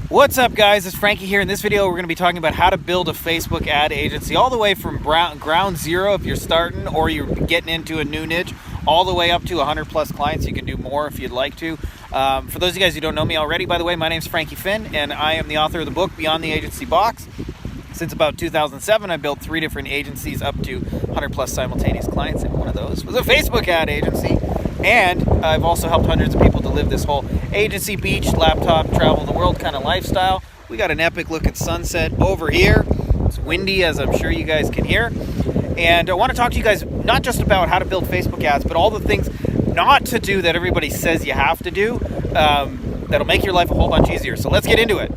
What's up, guys? It's Frankie here. In this video, we're going to be talking about how to build a Facebook ad agency all the way from ground zero if you're starting or you're getting into a new niche, all the way up to 100 plus clients. You can do more if you'd like to. For those of you guys who don't know me already, by the way, my name's Frankie Finn, and I am the author of the book Beyond the Agency Box. Since about 2007, I built 3 different agencies up to 100 plus simultaneous clients, and one of those was a Facebook ad agency. And I've also helped hundreds of people to live this whole agency, beach, laptop, travel the world kind of lifestyle. We got an epic looking sunset over here. It's windy, as I'm sure you guys can hear. And I want to talk to you guys not just about how to build Facebook ads, but all the things not to do that everybody says you have to do that'll make your life a whole bunch easier. So let's get into it.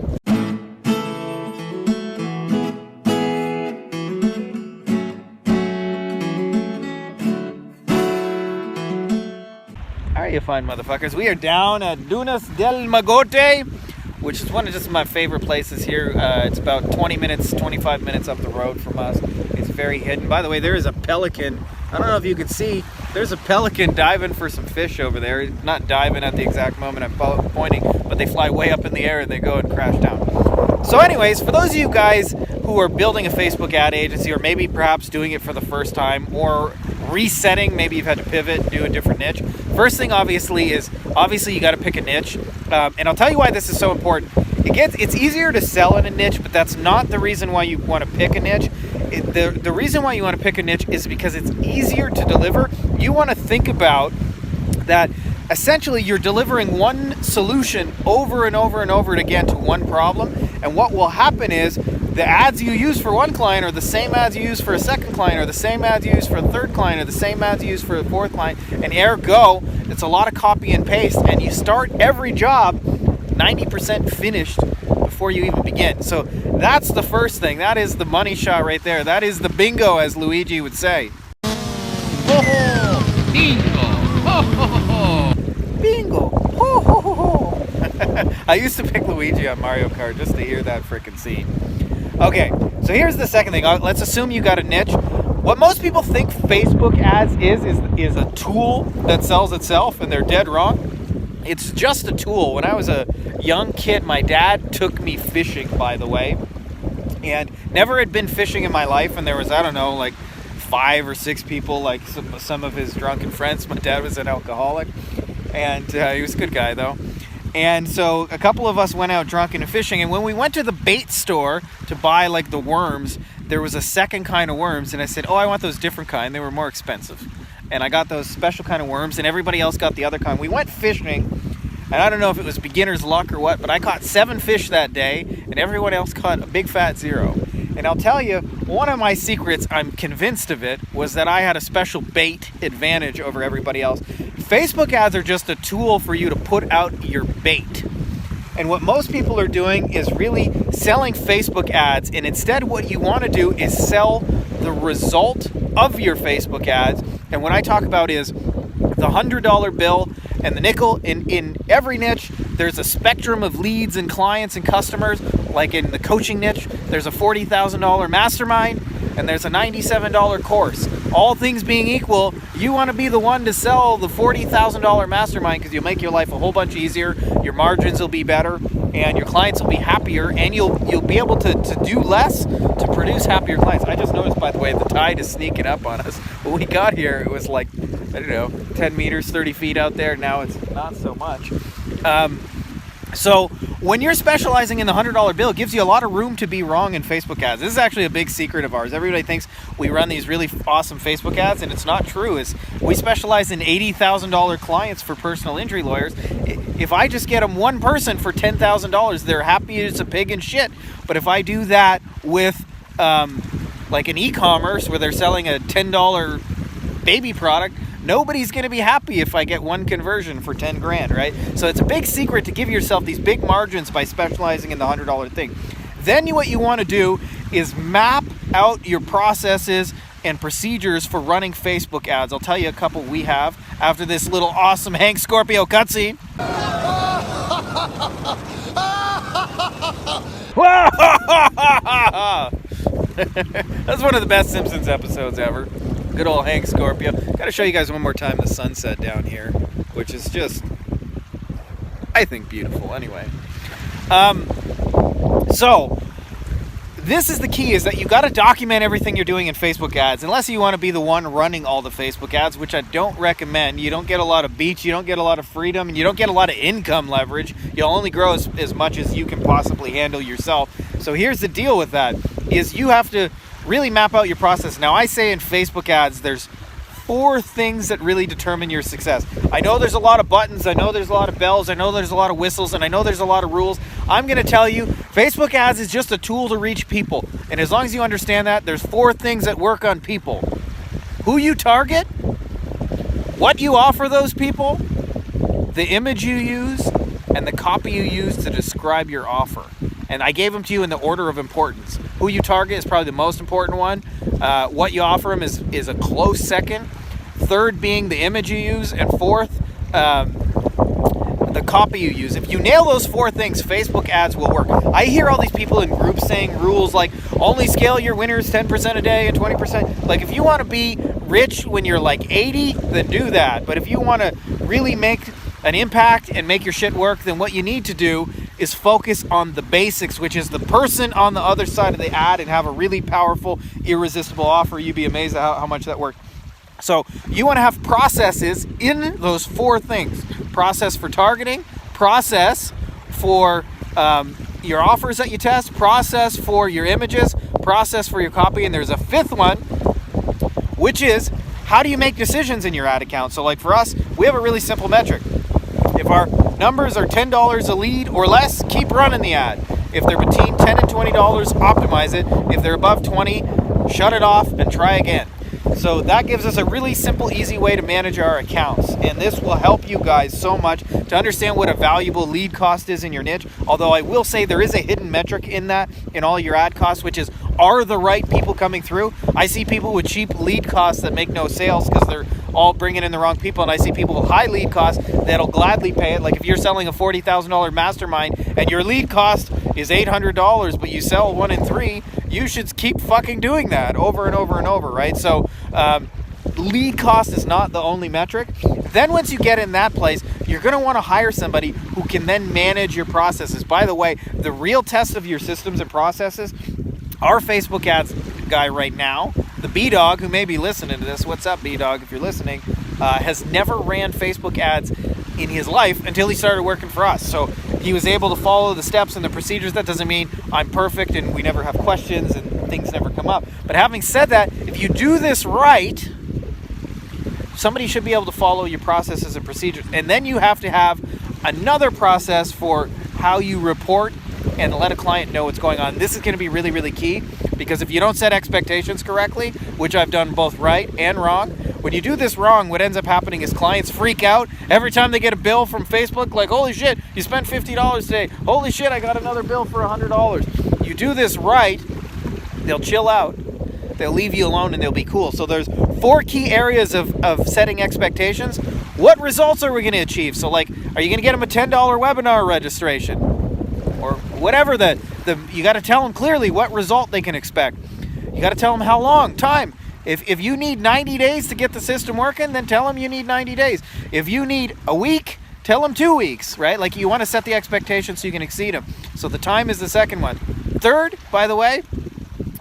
You fine motherfuckers. We are down at Dunas del Magote, which is one of just my favorite places here. It's about 25 minutes up the road from us. It's very hidden. By the way, there is a pelican. I don't know if you can see. There's a pelican diving for some fish over there. Not diving at the exact moment I'm pointing, but they fly way up in the air and they go and crash down. So anyways, for those of you guys who are building a Facebook ad agency, or maybe perhaps doing it for the first time, or resetting, maybe you've had to pivot and do a different niche. First thing obviously you got to pick a niche, and I'll tell you why this is so important. It's easier to sell in a niche, but that's not the reason why you want to pick a niche. The reason why you want to pick a niche is because it's easier to deliver. You want to think about that essentially you're delivering one solution over and over and over again to one problem, and what will happen is the ads you use for one client are the same ads you use for a second client, or the same ads you use for a third client, or the same ads you use for a fourth client, and ergo, it's a lot of copy and paste, and you start every job 90% finished before you even begin. So that's the first thing. That is the money shot right there. That is the bingo, as Luigi would say. Ho ho! Bingo! Ho ho ho ho! Bingo! Ho ho ho ho! I used to pick Luigi on Mario Kart just to hear that frickin' scene. Okay, so here's the second thing. Let's assume you got a niche. What most people think Facebook ads is a tool that sells itself, and they're dead wrong. It's just a tool. When I was a young kid, my dad took me fishing, by the way, and never had been fishing in my life, and there was, I don't know, like 5 or 6 people, like some of his drunken friends. My dad was an alcoholic, and he was a good guy, though. And so a couple of us went out drunken and fishing, and when we went to the bait store to buy like the worms, there was a second kind of worms, and I said, oh, I want those different kind. They were more expensive. And I got those special kind of worms, and everybody else got the other kind. We went fishing, and I don't know if it was beginner's luck or what, but I caught 7 fish that day, and everyone else caught a big fat 0. And I'll tell you, one of my secrets, I'm convinced of it, was that I had a special bait advantage over everybody else. Facebook ads are just a tool for you to put out your bait. And what most people are doing is really selling Facebook ads, and instead what you want to do is sell the result of your Facebook ads. And what I talk about is the $100 bill and the nickel. In every niche, there's a spectrum of leads and clients and customers. Like in the coaching niche, there's a $40,000 mastermind, and there's a $97 course. All things being equal, you want to be the one to sell the $40,000 mastermind because you'll make your life a whole bunch easier, your margins will be better, and your clients will be happier, and you'll be able to do less to produce happier clients. I just noticed, by the way, the tide is sneaking up on us. When we got here, it was like, I don't know, 10 meters, 30 feet out there. Now it's not so much. So when you're specializing in the $100 bill, it gives you a lot of room to be wrong in Facebook ads. This is actually a big secret of ours. Everybody thinks we run these really awesome Facebook ads, and it's not true. We specialize in $80,000 clients for personal injury lawyers. If I just get them one person for $10,000, they're happy as a pig in shit. But if I do that with like an e-commerce where they're selling a $10 baby product, nobody's going to be happy if I get one conversion for 10 grand, right? So it's a big secret to give yourself these big margins by specializing in the $100 thing. Then what you want to do is map out your processes and procedures for running Facebook ads. I'll tell you a couple we have after this little awesome Hank Scorpio cutscene. That's one of the best Simpsons episodes ever. Good old Hank Scorpio. Gotta show you guys one more time the sunset down here, which is just, I think, beautiful. Anyway, So this is the key, is that you got to document everything you're doing in Facebook ads, unless you want to be the one running all the Facebook ads, which I don't recommend. You don't get a lot of beach, you don't get a lot of freedom, and you don't get a lot of income leverage. You'll only grow as much as you can possibly handle yourself. So here's the deal with that, is you have to really map out your process. Now, I say in Facebook ads, there's 4 things that really determine your success. I know there's a lot of buttons, I know there's a lot of bells, I know there's a lot of whistles, and I know there's a lot of rules. I'm going to tell you, Facebook ads is just a tool to reach people. And as long as you understand that, there's 4 things that work on people. Who you target, what you offer those people, the image you use, and the copy you use to describe your offer. And I gave them to you in the order of importance. Who you target is probably the most important one. What you offer them is a close second. Third being the image you use. And fourth, the copy you use. If you nail those 4 things, Facebook ads will work. I hear all these people in groups saying rules like only scale your winners 10% a day and 20%. Like, if you want to be rich when you're like 80, then do that. But if you want to really make an impact and make your shit work, then what you need to do is focus on the basics, which is the person on the other side of the ad, and have a really powerful, irresistible offer. You'd be amazed at how much that works. So you want to have processes in those 4 things. Process for targeting, process for your offers that you test, process for your images, process for your copy, and there's a 5th one, which is how do you make decisions in your ad account. So like for us, we have a really simple metric. If our numbers are $10 a lead or less, keep running the ad. If they're between $10 and $20, optimize it. If they're above 20, shut it off and try again. So that gives us a really simple, easy way to manage our accounts. And this will help you guys so much to understand what a valuable lead cost is in your niche. Although I will say there is a hidden metric in that, in all your ad costs, which is, are the right people coming through? I see people with cheap lead costs that make no sales because they're all bringing in the wrong people. And I see people with high lead costs that'll gladly pay it. Like if you're selling a $40,000 mastermind and your lead cost is $800, but you sell 1 in 3, you should keep fucking doing that over and over and over, right? So lead cost is not the only metric. Then once you get in that place, you're going to want to hire somebody who can then manage your processes. By the way, the real test of your systems and processes, our Facebook ads guy right now, the B-Dog, who may be listening to this, what's up B-Dog if you're listening, has never ran Facebook ads in his life until he started working for us. So he was able to follow the steps and the procedures. That doesn't mean I'm perfect and we never have questions and things never come up. But having said that, if you do this right, somebody should be able to follow your processes and procedures. And then you have to have another process for how you report and let a client know what's going on. This is going to be really, really key, because if you don't set expectations correctly, which I've done both right and wrong, when you do this wrong, what ends up happening is clients freak out every time they get a bill from Facebook, like, holy shit, you spent $50 today. Holy shit, I got another bill for $100. You do this right, they'll chill out, they'll leave you alone, and they'll be cool. So there's 4 key areas of setting expectations. What results are we going to achieve? So like, are you going to get them a $10 webinar registration? Or whatever you got to tell them clearly what result they can expect. You got to tell them how long, time. If you need 90 days to get the system working, then tell them you need 90 days. If you need a week, tell them 2 weeks, right? Like, you want to set the expectations so you can exceed them. So the time is the second one. Third, by the way,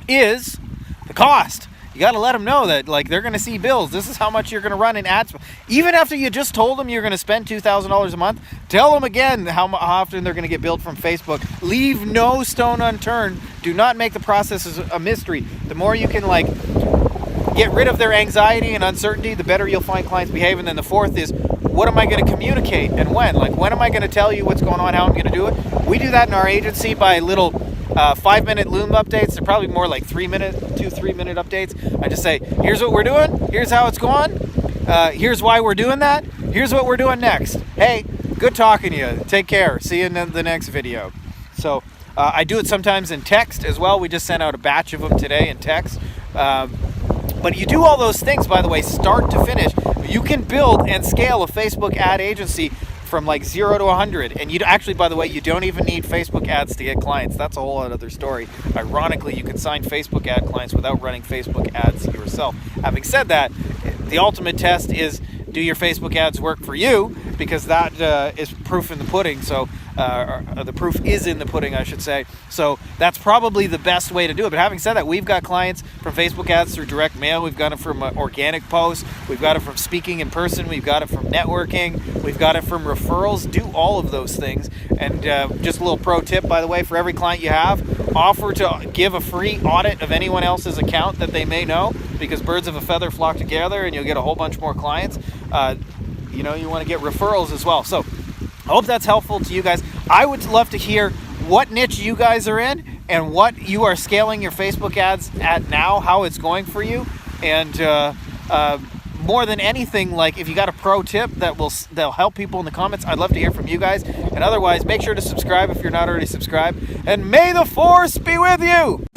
is the cost. You got to let them know that, like, they're going to see bills. This is how much you're going to run in ads. Even after you just told them you're going to spend $2,000 a month, tell them again how often they're going to get billed from Facebook. Leave no stone unturned. Do not make the process a mystery. The more you can, like, get rid of their anxiety and uncertainty, the better you'll find clients behave. And then the fourth is, what am I going to communicate and when? Like, when am I going to tell you what's going on, how I'm going to do it? We do that in our agency by little 5-minute Loom updates. They're probably more like 3-minute updates. I just say, here's what we're doing. Here's how it's going. Here's why we're doing that. Here's what we're doing next. Hey, good talking to you. Take care. See you in the next video. So I do it sometimes in text as well. We just sent out a batch of them today in text. But you do all those things, by the way, start to finish. You can build and scale a Facebook ad agency from like 0 to 100. And you actually, by the way, you don't even need Facebook ads to get clients. That's a whole other story. Ironically, you can sign Facebook ad clients without running Facebook ads yourself. Having said that, the ultimate test is, do your Facebook ads work for you? Because that is proof in the pudding. So The proof is in the pudding, I should say. So that's probably the best way to do it. But having said that, we've got clients from Facebook ads through direct mail. We've got it from organic posts. We've got it from speaking in person. We've got it from networking. We've got it from referrals. Do all of those things. And just a little pro tip, by the way, for every client you have, offer to give a free audit of anyone else's account that they may know, because birds of a feather flock together and you'll get a whole bunch more clients. You want to get referrals as well. So I hope that's helpful to you guys. I would love to hear what niche you guys are in and what you are scaling your Facebook ads at now, how it's going for you. And more than anything, like if you got a pro tip that'll help people in the comments, I'd love to hear from you guys. And otherwise, make sure to subscribe if you're not already subscribed. And may the force be with you!